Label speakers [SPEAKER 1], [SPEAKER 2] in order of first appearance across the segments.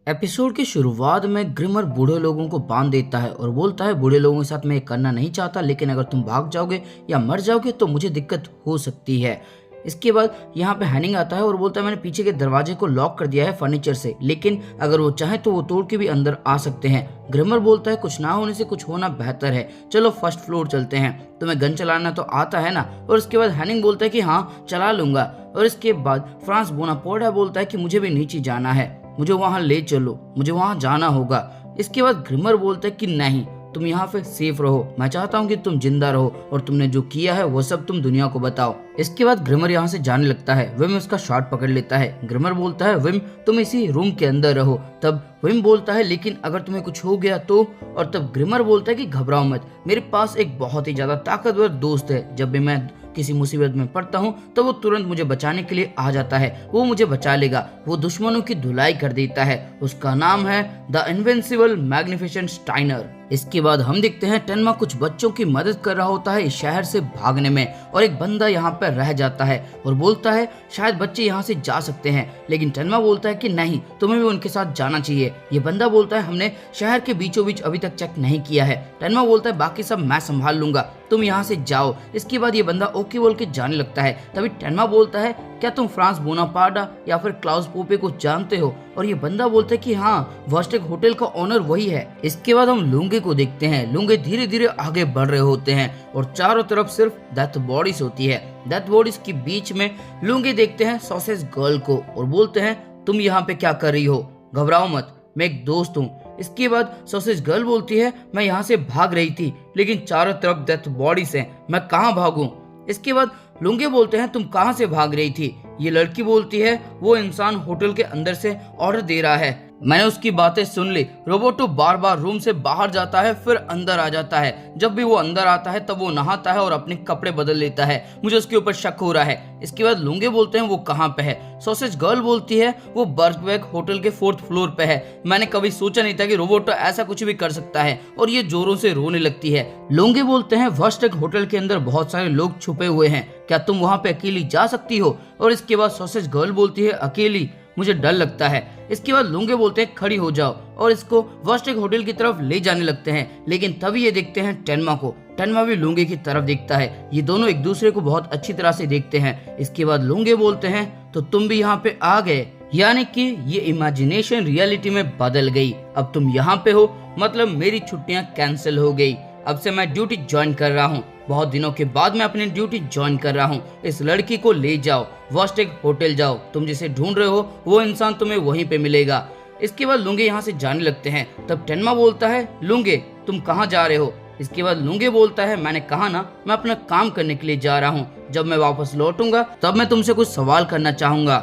[SPEAKER 1] Episode की शुरुआत में ग्रिमर बूढ़े लोगों को बांध देता है और बोलता है बूढ़े लोगों के साथ मैं ये करना नहीं चाहता, लेकिन अगर तुम भाग जाओगे या मर जाओगे तो मुझे दिक्कत हो सकती है। इसके बाद यहाँ पे हैनिंग आता है और बोलता है मैंने पीछे के दरवाजे को लॉक कर दिया है फर्नीचर से, लेकिन अगर वो चाहे तो वो तोड़ के भी अंदर आ सकते हैं। ग्रिमर बोलता है कुछ ना होने से कुछ होना बेहतर है, चलो फर्स्ट फ्लोर चलते हैं, तुम्हें गन चलाना तो आता है ना। और इसके बाद हैनिंग बोलता है कि हाँ चला लूंगा। और इसके बाद फ्रांस बोनापार्टे बोलता है कि मुझे भी नीचे जाना है, मुझे वहां ले चलो, मुझे वहां जाना होगा। इसके बाद ग्रिमर बोलता है कि नहीं, तुम यहाँ पे सेफ रहो, मैं चाहता हूँ कि तुम जिंदा रहो और तुमने जो किया है वो सब तुम दुनिया को बताओ। इसके बाद ग्रिमर यहाँ से जाने लगता है। विम उसका शॉट पकड़ लेता है। ग्रिमर बोलता है विम तुम इसी रूम के अंदर रहो। तब विम बोलता है लेकिन अगर तुम्हें कुछ हो गया तो। और तब ग्रिमर बोलता है कि घबराओ मत, मेरे पास एक बहुत ही ज्यादा ताकतवर दोस्त है, जब भी मैं किसी मुसीबत में पड़ता हूँ तो वो तुरंत मुझे बचाने के लिए आ जाता है, वो मुझे बचा लेगा, वो दुश्मनों की धुलाई कर देता है। उसका नाम है द इनविंसिबल मैग्निफिसेंट स्टाइनर। इसके बाद हम देखते हैं टेनमा कुछ बच्चों की मदद कर रहा होता है इस शहर से भागने में, और एक बंदा यहाँ पर रह जाता है और बोलता है शायद बच्चे यहाँ से जा सकते हैं, लेकिन टेनमा बोलता है कि नहीं, तुम्हें भी उनके साथ जाना चाहिए। ये बंदा बोलता है हमने शहर के बीचों बीच अभी तक चेक नहीं किया है। टेनमा बोलता है बाकी सब मैं संभाल लूंगा, तुम यहाँ से जाओ। इसके बाद ये बंदा ओके बोल के जाने लगता है। तभी टेनमा बोलता है क्या तुम फ्रांस बोनापार्टे या फिर क्लाउस पोपे को जानते हो? और ये बंदा बोलता है कि हाँ, वर्स्टेक होटल का ओनर वही है। इसके बाद हम लुंगे को देखते हैं। लुंगे धीरे धीरे आगे बढ़ रहे होते हैं और चारों तरफ सिर्फ डेथ बॉडीज होती है। डेथ बॉडीज के बीच में लुंगे देखते हैं सॉसेज गर्ल को और बोलते हैं तुम यहाँ पे क्या कर रही हो, घबराओ मत, मैं एक दोस्त हूँ। इसके बाद सॉसेज गर्ल बोलती है मैं यहाँ से भाग रही थी, लेकिन चारों तरफ डेथ बॉडीज हैं, मैं कहाँ भागूं। इसके बाद लुंगे बोलते हैं तुम कहाँ से भाग रही थी? ये लड़की बोलती है वो इंसान होटल के अंदर से ऑर्डर दे रहा है, मैंने उसकी बातें सुन ली। रोबोटो बार बार रूम से बाहर जाता है फिर अंदर आ जाता है। जब भी वो अंदर आता है तब वो नहाता है और अपने कपड़े बदल लेता है, मुझे उसके ऊपर शक हो रहा है। इसके बाद लुंगे बोलते हैं वो कहाँ पे है? सॉसेज गर्ल बोलती है वो बर्गवेक होटल के 4th फ्लोर पे है, मैंने कभी सोचा नहीं था कि रोबोटो ऐसा कुछ भी कर सकता है। और ये जोरों से रोने लगती है। लुंगे बोलते हैं वर्स्टेक होटल के अंदर बहुत सारे लोग छुपे हुए हैं, क्या तुम वहाँ पे अकेली जा सकती हो? और इसके बाद सॉसेज गर्ल बोलती है अकेली, मुझे डर लगता है। इसके बाद लुंगे बोलते हैं खड़ी हो जाओ और इसको वर्स्टेक होटल की तरफ ले जाने लगते हैं, लेकिन तभी ये देखते हैं टेनमा को। टेनमा भी लुंगे की तरफ देखता है। ये दोनों एक दूसरे को बहुत अच्छी तरह से देखते हैं। इसके बाद लुंगे बोलते हैं तो तुम भी यहाँ पे आ गए, यानी कि ये इमेजिनेशन रियलिटी में बदल गई, अब तुम यहाँ पे हो, मतलब मेरी छुट्टियां कैंसिल हो गई, अब से मैं ड्यूटी ज्वाइन कर रहा हूँ, बहुत दिनों के बाद मैं अपनी ड्यूटी ज्वाइन कर रहा हूँ। इस लड़की को ले जाओ, वर्स्टेक होटल जाओ, तुम जिसे ढूंढ रहे हो वो इंसान तुम्हें वहीं पे मिलेगा। इसके बाद लुंगे यहाँ से जाने लगते हैं। तब टेनमा बोलता है लुंगे तुम कहाँ जा रहे हो? इसके बाद लुंगे बोलता है मैंने कहा ना, मैं अपना काम करने के लिए जा रहा हूँ, जब मैं वापस लौटूंगा तब मैं तुमसे कुछ सवाल करना चाहूंगा।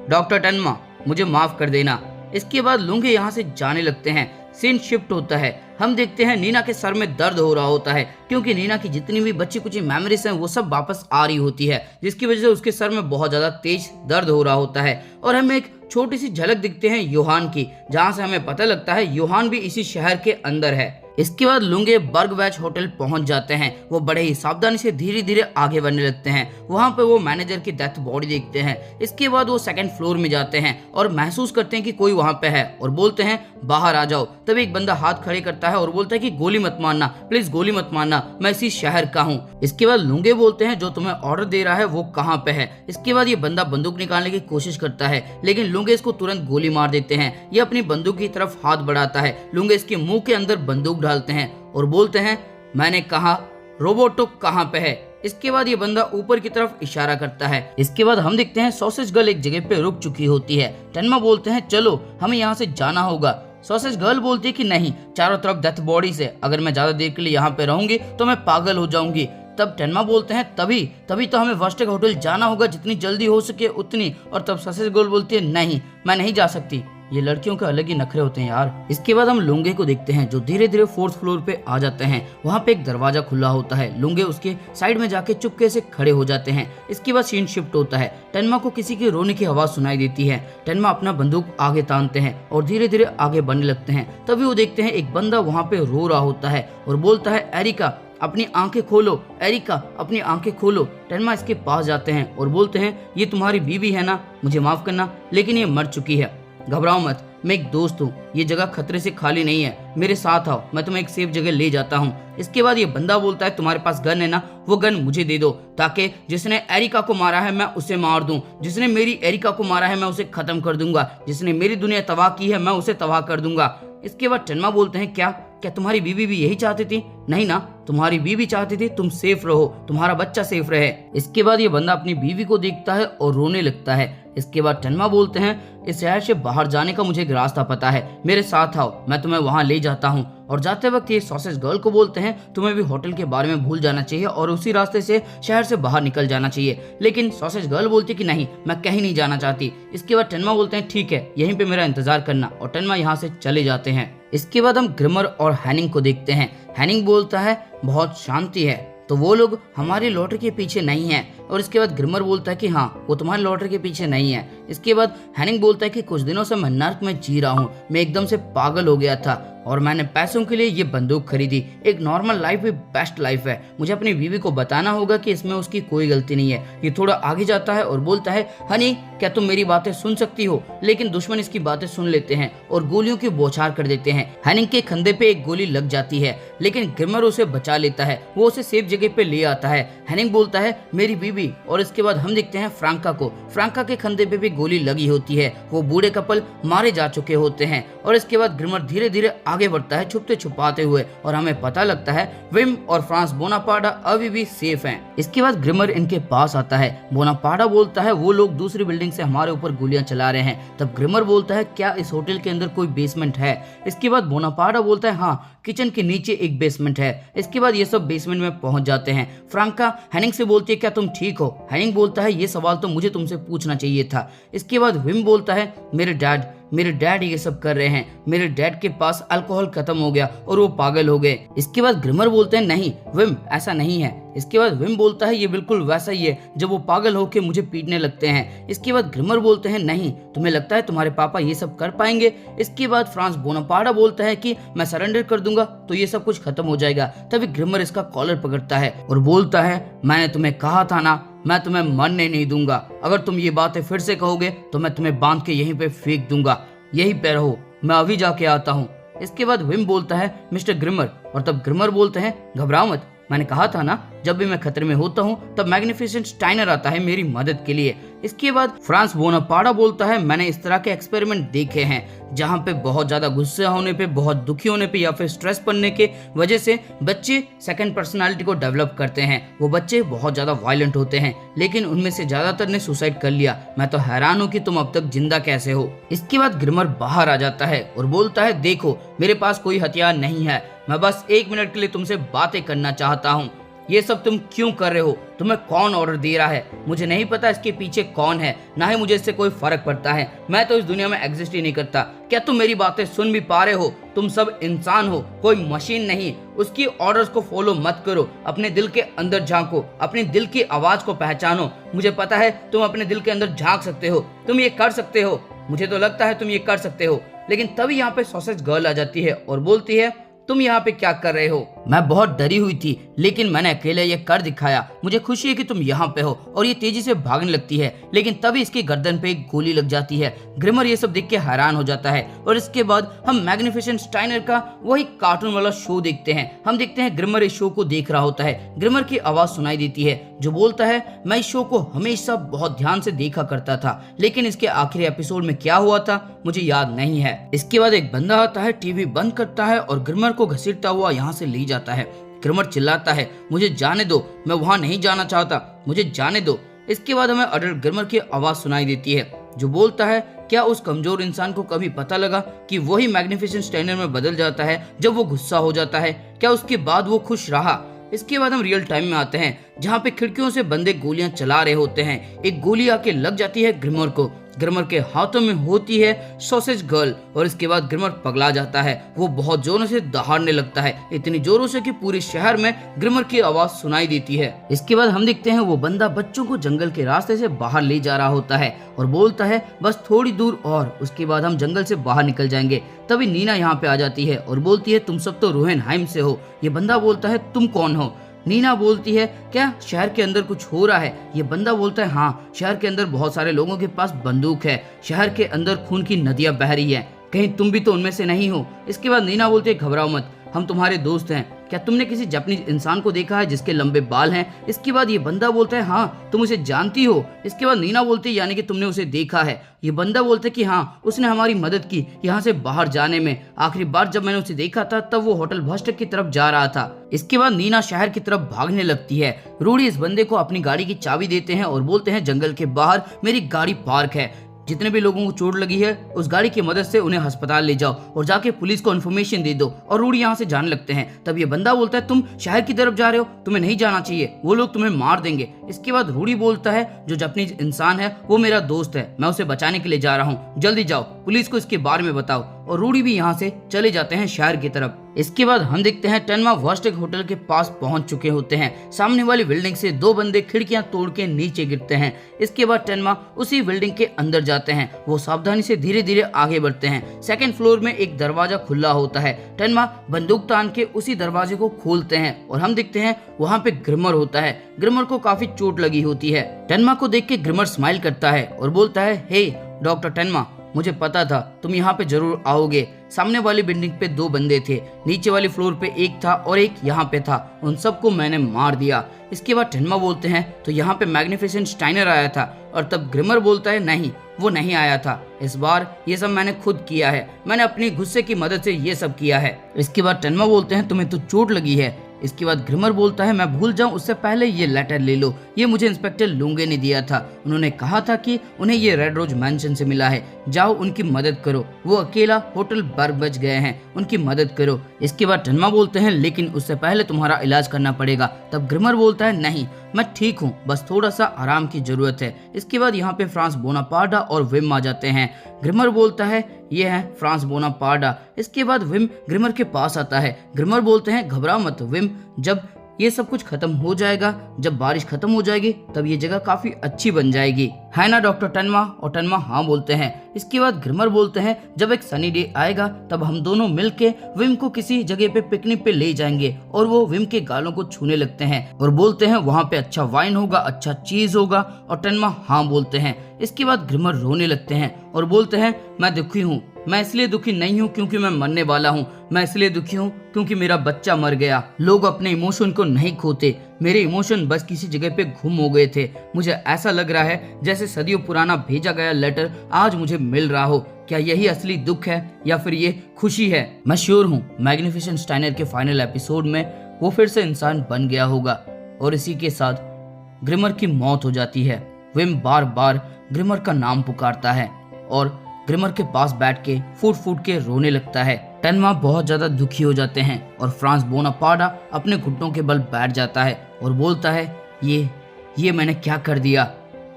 [SPEAKER 1] डॉक्टर टेनमा मुझे माफ कर देना। इसके बाद लुंगे यहाँ से जाने लगते हैं। सीन शिफ्ट होता है। हम देखते हैं नीना के सर में दर्द हो रहा होता है, क्योंकि नीना की जितनी भी बच्ची कुछ मेमोरीज हैं वो सब वापस आ रही होती है, जिसकी वजह से उसके सर में बहुत ज्यादा तेज दर्द हो रहा होता है। और हमें एक छोटी सी झलक दिखते हैं योहान की, जहां से हमें पता लगता है योहान भी इसी शहर के अंदर है। इसके बाद लुंगे बर्गवैच होटल पहुंच जाते हैं। वो बड़े ही सावधानी से धीरे धीरे आगे बढ़ने लगते हैं। वहां पे वो मैनेजर की डेथ बॉडी देखते हैं। इसके बाद वो 2nd फ्लोर में जाते हैं और महसूस करते हैं कि कोई वहां पे है और बोलते हैं बाहर आ जाओ। तभी एक बंदा हाथ खड़े करता है और बोलता है कि गोली मत मारना, प्लीज गोली मत मारना, मैं इसी शहर का हूँ। इसके बाद लुंगे बोलते हैं जो तुम्हें ऑर्डर दे रहा है वो कहाँ पे है? इसके बाद ये बंदा बंदूक निकालने की कोशिश करता है, लेकिन लुंगे इसको तुरंत गोली मार देते हैं। ये अपनी बंदूक की तरफ हाथ बढ़ाता है। लुंगे इसके मुंह के अंदर बंदूक डालते हैं और बोलते हैं मैंने कहा रोबोटो कहाँ पे है? इसके बाद ये बंदा ऊपर की तरफ इशारा करता है। इसके बाद हम देखते हैं सॉसेज गर्ल एक जगह पे रुक चुकी होती है। टेनमा बोलते हैं चलो हमें यहाँ से जाना होगा। सॉसेज गर्ल बोलती है कि नहीं, चारों तरफ डेथ बॉडीज है, अगर मैं ज्यादा देर के लिए यहाँ पे रहूंगी तो मैं पागल हो जाऊंगी। तब टेनमा बोलते हैं तभी तो हमें वर्स्टेक होटल जाना होगा, जितनी जल्दी हो सके उतनी। और तब सॉसेज गर्ल बोलती है नहीं, मैं नहीं जा सकती। ये लड़कियों के अलग ही नखरे होते हैं यार। इसके बाद हम लुंगे को देखते हैं जो धीरे धीरे 4th फ्लोर पे आ जाते हैं। वहाँ पे एक दरवाजा खुला होता है। लुंगे उसके साइड में जाके चुपके से खड़े हो जाते हैं। इसके बाद सीन शिफ्ट होता है। टेनमा को किसी की रोने की आवाज सुनाई देती है। टेनमा अपना बंदूक आगे तानते हैं और धीरे धीरे आगे बढ़ने लगते हैं। तभी वो देखते हैं एक बंदा वहाँ पे रो रहा होता है और बोलता है एरिका अपनी आंखें खोलो, एरिका अपनी आंखें खोलो। टेनमा इसके पास जाते हैं और बोलते हैं ये तुम्हारी बीवी है ना, मुझे माफ करना लेकिन ये मर चुकी है, घबराओ मत, मैं एक दोस्त हूँ, ये जगह खतरे से खाली नहीं है, मेरे साथ आओ, मैं तुम्हें एक सेफ जगह ले जाता हूँ। इसके बाद ये बंदा बोलता है तुम्हारे पास गन है ना, वो गन मुझे दे दो ताकि जिसने एरिका को मारा है मैं उसे मार दूं, जिसने मेरी एरिका को मारा है मैं उसे खत्म कर दूंगा, जिसने मेरी दुनिया तबाह की है मैं उसे तबाह कर दूंगा। इसके बाद टन्मा बोलते हैं क्या क्या तुम्हारी बीवी भी यही चाहती थी? नहीं ना, तुम्हारी बीवी चाहती थी तुम सेफ रहो, तुम्हारा बच्चा सेफ रहे। इसके बाद ये बंदा अपनी बीवी को देखता है और रोने लगता है। इसके बाद टन्मा बोलते हैं इस शहर से बाहर जाने का मुझे एक रास्ता पता है, मेरे साथ आओ, मैं तुम्हें वहां ले जाता हूँ। और जाते वक्त ये सॉसेज गर्ल को बोलते हैं तुम्हें भी होटल के बारे में भूल जाना चाहिए और उसी रास्ते से शहर से बाहर निकल जाना चाहिए। लेकिन सॉसेज गर्ल बोलती कि नहीं, मैं कहीं नहीं जाना चाहती। इसके बाद टन्मा बोलते हैं ठीक है, यहीं पे मेरा इंतजार करना, और टन्मा यहाँ से चले जाते हैं। इसके बाद हम ग्रिमर और हैनिंग को देखते हैं। हैनिंग बोलता है बहुत शांति है, तो वो लोग हमारी लॉटरी के पीछे नहीं है। और इसके बाद ग्रिमर बोलता है कि हाँ, वो तुम्हारी लॉटरी के पीछे नहीं है। इसके बाद हैनिंग बोलता है कि कुछ दिनों से मैं नर्क में जी रहा हूँ, मैं एकदम से पागल हो गया था और मैंने पैसों के लिए ये बंदूक खरीदी। एक नॉर्मल लाइफ भी बेस्ट लाइफ है, मुझे अपनी बीवी को बताना होगा कि इसमें उसकी कोई गलती नहीं है। ये थोड़ा आगे जाता है और बोलता है हनी क्या तुम मेरी बातें सुन सकती हो? लेकिन दुश्मन इसकी बातें सुन लेते हैं और गोलियों की बौछार कर देते हैं। हैनिंग के कंधे पे एक गोली लग जाती है, लेकिन ग्रिमर उसे बचा लेता है, वो उसे सेफ जगह पे ले आता है। हैनिंग बोलता है मेरी बीवी। और इसके बाद हम देखते हैं फ्रांका को। फ्रांका के कंधे पे भी गोली लगी होती है, वो बूढ़े कपल मारे जा चुके होते हैं। और इसके बाद ग्रिमर धीरे धीरे आगे बढ़ता है छुपते छुपाते हुए, और हमें पता लगता है विम और फ्रांस बोनापार्टा अभी भी सेफ हैं। इसके बाद ग्रिमर इनके पास आता है। बोनापार्टा बोलता है वो लोग दूसरी बिल्डिंग से हमारे ऊपर गोलियां चला रहे हैं। तब ग्रिमर बोलता है क्या इस होटल के अंदर कोई बेसमेंट है? इसके बाद बोनापार्टा बोलता है हाँ, किचन के नीचे एक बेसमेंट है। इसके बाद ये सब बेसमेंट में पहुंच जाते हैं। फ्रांका हैनिंग से बोलती है क्या तुम ठीक हो? हैनिंग बोलता है ये सवाल तो मुझे तुमसे पूछना चाहिए था। इसके बाद विम बोलता है मेरे डैड ये सब कर रहे हैं, मेरे डैड के पास अल्कोहल खत्म हो गया और वो पागल हो गए। इसके बाद ग्रिमर बोलते हैं नहीं विम, ऐसा नहीं है। इसके बाद विम बोलता है ये बिल्कुल वैसा ही है जब वो पागल होके मुझे पीटने लगते हैं। इसके बाद ग्रिमर बोलते हैं नहीं, तुम्हें लगता है तुम्हारे पापा ये सब कर पाएंगे? इसके बाद फ्रांस बोनापार्टा बोलता है कि मैं सरेंडर कर दूंगा तो ये सब कुछ खत्म हो जाएगा। तभी ग्रिमर इसका कॉलर पकड़ता है और बोलता है मैंने तुम्हें कहा था ना, मैं तुम्हें मरने नहीं दूंगा, अगर तुम ये बातें फिर से कहोगे तो मैं तुम्हें बांध के यहीं पे फेंक दूंगा, यहीं पे रहो, मैं अभी जाके आता हूँ। इसके बाद विम बोलता है मिस्टर ग्रिमर, और तब ग्रिमर बोलते हैं घबराओ मत, मैंने कहा था ना जब भी मैं खतरे में होता हूँ तब मैग्निफिसेंट स्टाइनर आता है मेरी मदद के लिए। इसके बाद फ्रांस बोनापार्टा बोलता है मैंने इस तरह के एक्सपेरिमेंट देखे हैं जहाँ पे बहुत ज्यादा गुस्से होने पे, बहुत दुखी होने पे या फिर स्ट्रेस पड़ने के वजह से बच्चे सेकंड पर्सनालिटी को डेवलप करते हैं। वो बच्चे बहुत ज्यादा वायलेंट होते हैं, लेकिन उनमें से ज्यादातर ने सुसाइड कर लिया। मैं तो हैरान हूँ कि तुम अब तक जिंदा कैसे हो। इसके बाद ग्रिमर बाहर आ जाता है और बोलता है देखो मेरे पास कोई हथियार नहीं है, मैं बस 1 मिनट के लिए तुमसे बातें करना चाहता हूँ। ये सब तुम क्यों कर रहे हो? तुम्हें कौन ऑर्डर दे रहा है? मुझे नहीं पता इसके पीछे कौन है, ना ही मुझे इससे कोई फर्क पड़ता है, मैं तो इस दुनिया में एग्जिस्ट ही नहीं करता। क्या तुम मेरी बातें सुन भी पा रहे हो? तुम सब इंसान हो, कोई मशीन नहीं। उसकी ऑर्डर्स को फॉलो मत करो, अपने दिल के अंदर झांको, अपने दिल की आवाज को पहचानो। मुझे पता है तुम अपने दिल के अंदर झांक सकते हो, तुम ये कर सकते हो, मुझे तो लगता है तुम ये कर सकते हो। लेकिन तभी यहाँ पे सॉसेज गर्ल आ जाती है और बोलती है तुम यहाँ पे क्या कर रहे हो? मैं बहुत डरी हुई थी लेकिन मैंने अकेले ये कर दिखाया, मुझे खुशी है कि तुम यहाँ पे हो। और ये तेजी से भागने लगती है, लेकिन तभी इसकी गर्दन पे एक गोली लग जाती है। ग्रिमर ये सब देख के हैरान हो जाता है। और इसके बाद हम मैग्निफिसेंट स्टाइनर का वही कार्टून वाला शो देखते हैं। हम देखते हैं ग्रिमर इस शो को देख रहा होता है। ग्रिमर की आवाज सुनाई देती है जो बोलता है मैं इस शो को हमेशा बहुत ध्यान से देखा करता था, लेकिन इसके आखिरी एपिसोड में क्या हुआ था मुझे याद नहीं है। इसके बाद एक बंदा आता है, टीवी बंद करता है और ग्रिमर को घसीटता हुआ यहाँ से ले जाता है। ग्रिमर चिल्लाता है मुझे जाने दो, मैं वहां नहीं जाना चाहता, मुझे जाने दो। इसके बाद हमें अडल्ट ग्रिमर की आवाज सुनाई देती है जो बोलता है क्या उस कमजोर इंसान को कभी पता लगा कि वही मैग्निफिसेंट स्टाइनर में बदल जाता है जब वो गुस्सा हो जाता है? क्या उसके बाद वो खुश रहा? इसके बाद हम रियल टाइम में आते हैं जहाँ पे खिड़कियों से बंदे गोलियां चला रहे होते हैं। एक गोली आके लग जाती है ग्रिमर को, ग्रिमर के हाथों में होती है सॉसेज गर्ल और इसके बाद ग्रिमर पगला जाता है। वो बहुत जोरों से दहाड़ने लगता है, इतनी जोरों से कि पूरे शहर में ग्रिमर की आवाज सुनाई देती है। इसके बाद हम देखते हैं वो बंदा बच्चों को जंगल के रास्ते से बाहर ले जा रहा होता है और बोलता है बस थोड़ी दूर और उसके बाद हम जंगल से बाहर निकल जाएंगे। तभी नीना यहाँ पे आ जाती है और बोलती है तुम सब तो रोहेनहाइम से हो। ये बंदा बोलता है तुम कौन हो? नीना बोलती है क्या शहर के अंदर कुछ हो रहा है? ये बंदा बोलता है हाँ, शहर के अंदर बहुत सारे लोगों के पास बंदूक है, शहर के अंदर खून की नदियां बह रही है। कहीं तुम भी तो उनमें से नहीं हो। इसके बाद नीना बोलती है घबराओ मत, हम तुम्हारे दोस्त हैं। क्या तुमने किसी जापानीज इंसान को देखा है जिसके लंबे बाल हैं? इसके बाद ये बंदा बोलता है हाँ तुम उसे जानती हो। इसके बाद नीना बोलती है यानी कि तुमने उसे देखा है? ये बंदा बोलता है कि हाँ उसने हमारी मदद की यहाँ से बाहर जाने में। आखिरी बार जब मैंने उसे देखा था तब वो होटल भस्टक की तरफ जा रहा था। इसके बाद नीना शहर की तरफ भागने लगती है। रूडी इस बंदे को अपनी गाड़ी की चाबी देते हैं और बोलते हैं जंगल के बाहर मेरी गाड़ी पार्क है, जितने भी लोगों को चोट लगी है उस गाड़ी की मदद से उन्हें अस्पताल ले जाओ और जाके पुलिस को इन्फॉर्मेशन दे दो। और रूडी यहाँ से जाने लगते हैं। तब ये बंदा बोलता है तुम शहर की तरफ जा रहे हो, तुम्हें नहीं जाना चाहिए, वो लोग तुम्हें मार देंगे। इसके बाद रूडी बोलता है जो जापानीज इंसान है वो मेरा दोस्त है, मैं उसे बचाने के लिए जा रहा हूँ, जल्दी जाओ पुलिस को इसके बारे में बताओ। और रूडी भी यहाँ से चले जाते हैं शहर की तरफ। इसके बाद हम देखते हैं टेनमा वॉस्टेक होटल के पास पहुंच चुके होते हैं। सामने वाली बिल्डिंग से दो बंदे खिड़कियां तोड़ के नीचे गिरते हैं। इसके बाद टेनमा उसी बिल्डिंग के अंदर जाते हैं। वो सावधानी से धीरे धीरे आगे बढ़ते हैं। सेकंड फ्लोर में एक दरवाजा खुला होता है। टेनमा बंदूक तान के उसी दरवाजे को खोलते हैं और हम देखते हैं वहाँ पे ग्रिमर होता है। ग्रिमर को काफी चोट लगी होती है। टेनमा को देख के ग्रिमर स्माइल करता है और बोलता है हे डॉक्टर टेनमा, मुझे पता था तुम यहाँ पे जरूर आओगे। सामने वाली बिल्डिंग पे दो बंदे थे, नीचे वाली फ्लोर पे एक था और एक यहाँ पे था, उन सबको मैंने मार दिया। इसके बाद टेनमा बोलते हैं तो यहाँ पे मैग्निफिसेंट स्टाइनर आया था। और तब ग्रिमर बोलता है नहीं वो नहीं आया था, इस बार ये सब मैंने खुद किया है, मैंने अपनी गुस्से की मदद से ये सब किया है। इसके बाद टेनमा बोलते हैं तुम्हें तो चोट लगी है। इसके बाद ग्रिमर बोलता है मैं भूल जाऊं उससे पहले ये लेटर ले लो, ये मुझे इंस्पेक्टर लुंगे ने दिया था, उन्होंने कहा था कि उन्हें ये रेड रोज मैंशन से मिला है, जाओ उनकी मदद करो, वो अकेला होटल बर बच गए हैं, उनकी मदद करो। इसके बाद टेनमा बोलते हैं लेकिन उससे पहले तुम्हारा इलाज करना पड़ेगा। तब ग्रिमर बोलता है नहीं मैं ठीक हूँ, बस थोड़ा सा आराम की जरूरत है। इसके बाद यहाँ पे फ्रांस बोनापार्टा और विम आ जाते हैं। ग्रिमर बोलता है ये है फ्रांस बोनापार्टा। इसके बाद विम ग्रिमर के पास आता है। ग्रिमर बोलते हैं घबराओ मत विम, जब ये सब कुछ खत्म हो जाएगा, जब बारिश खत्म हो जाएगी तब ये जगह काफी अच्छी बन जाएगी, है ना डॉक्टर टेनमा? और टेनमा हाँ बोलते हैं। इसके बाद ग्रिमर बोलते हैं जब एक सनी डे आएगा तब हम दोनों मिलके विम को किसी जगह पे पिकनिक पे ले जाएंगे। और वो विम के गालों को छूने लगते हैं और बोलते हैं वहाँ पे अच्छा वाइन होगा, अच्छा चीज होगा। और टेनमा हाँ बोलते हैं। इसके बाद ग्रिमर रोने लगते हैं और बोलते हैं मैं दुखी हूँ, मैं इसलिए दुखी नहीं हूँ क्योंकि मैं मरने वाला हूँ, मैं इसलिए दुखी हूँ क्योंकि मेरा बच्चा मर गया। लोग अपने इमोशन को नहीं खोते, मेरे इमोशन बस किसी जगह पे गुम हो गए थे। मुझे ऐसा लग रहा है जैसे सदियों पुराना भेजा गया लेटर आज मुझे मिल रहा हो। क्या यही असली दुख है या फिर ये खुशी है? मैं श्योर हूँ मैग्निफिसेंट स्टाइनर के फाइनल एपिसोड में वो फिर से इंसान बन गया होगा। और इसी के साथ ग्रिमर की मौत हो जाती है। विम बार बार ग्रिमर का नाम पुकारता है और ग्रिमर के पास बैठ के फूट फूट के रोने लगता है। टेनमा बहुत ज्यादा दुखी हो जाते हैं और फ्रांस बोनापार्टा अपने घुटनों के बल बैठ जाता है और बोलता है ये मैंने क्या कर दिया।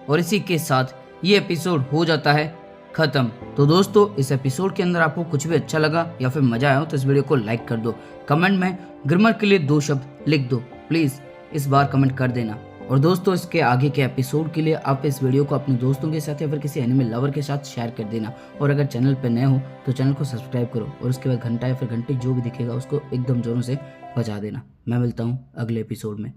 [SPEAKER 1] और इसी के साथ ये एपिसोड हो जाता है खत्म। तो दोस्तों इस एपिसोड के अंदर आपको कुछ भी अच्छा लगा या फिर मजा आया हो तो इस वीडियो को लाइक कर दो, कमेंट में ग्रिमर के लिए 2 शब्द लिख दो, प्लीज इस बार कमेंट कर देना। और दोस्तों इसके आगे के एपिसोड के लिए आप इस वीडियो को अपने दोस्तों के साथ या फिर किसी एनिमे लवर के साथ शेयर कर देना। और अगर चैनल पर नए हो तो चैनल को सब्सक्राइब करो और उसके बाद घंटा या फिर घंटी जो भी दिखेगा उसको एकदम जोरों से बजा देना। मैं मिलता हूँ अगले एपिसोड में।